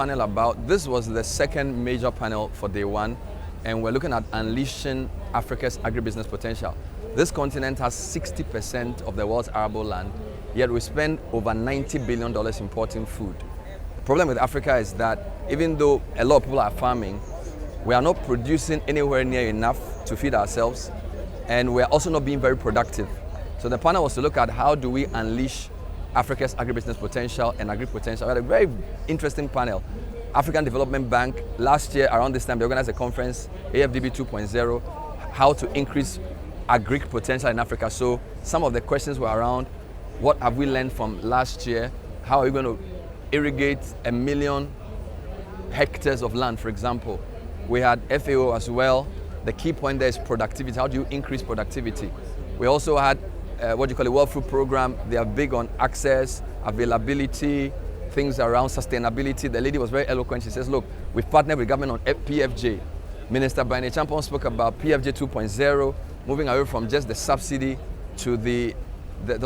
panel about? This was the second major panel for day one, and we're looking at unleashing Africa's agribusiness potential. This continent has 60% of the world's arable land, yet we spend over $90 billion importing food. The problem with Africa is that even though a lot of people are farming, we are not producing anywhere near enough to feed ourselves, and we're also not being very productive. So the panel was to look at how do we unleash Africa's agribusiness potential and agri-potential. We had a very interesting panel. African Development Bank, last year around this time, they organized a conference, AFDB 2.0, how to increase agri-potential in Africa. So some of the questions were around, what have we learned from last year? How are we going to irrigate 1 million hectares of land, for example? We had FAO as well. The key point there is productivity. How do you increase productivity? We also had a World Food Program. They are big on access, availability, things around sustainability. The lady was very eloquent. She says, look, we've partnered with government on PFJ. Minister Bernard Avle spoke about PFJ 2.0, moving away from just the subsidy to the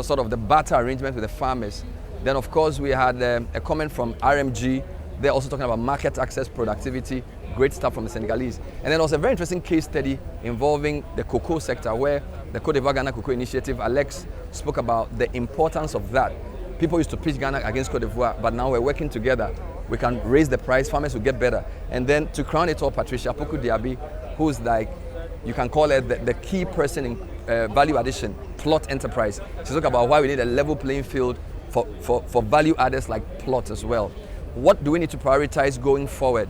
sort of the barter arrangement with the farmers. Then, of course, we had a comment from RMG. They're also talking about market access, productivity, great stuff from the Senegalese. And then there was a very interesting case study involving the cocoa sector where the Côte d'Ivoire Ghana Cocoa Initiative, Alex, spoke about the importance of that. People used to pitch Ghana against Côte d'Ivoire, but now we're working together. We can raise the price, farmers will get better. And then to crown it all, Patricia Poku Diaby, who's like, you can call her the key person in value addition, plot enterprise. She talked about why we need a level playing field for value adders like plot as well. What do we need to prioritize going forward?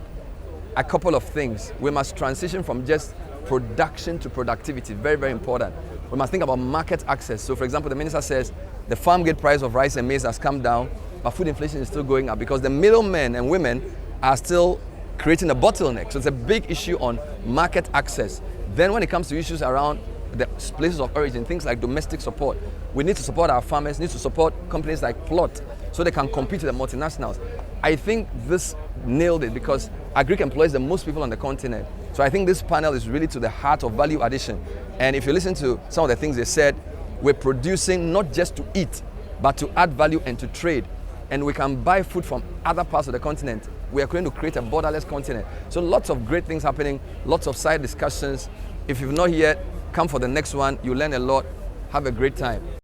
A couple of things. We must transition from just production to productivity, very, very important. We must think about market access. So for example, the minister says the farm gate price of rice and maize has come down, but food inflation is still going up because the middlemen and women are still creating a bottleneck. So it's a big issue on market access. Then when it comes to issues around the places of origin, things like domestic support, we need to support our farmers, need to support companies like Plot so they can compete with the multinationals. I think this nailed it because agri employs the most people on the continent. So I think this panel is really to the heart of value addition. And if you listen to some of the things they said, we're producing not just to eat, but to add value and to trade. And we can buy food from other parts of the continent. We are going to create a borderless continent. So lots of great things happening, lots of side discussions. If you've not yet, come for the next one. You learn a lot. Have a great time.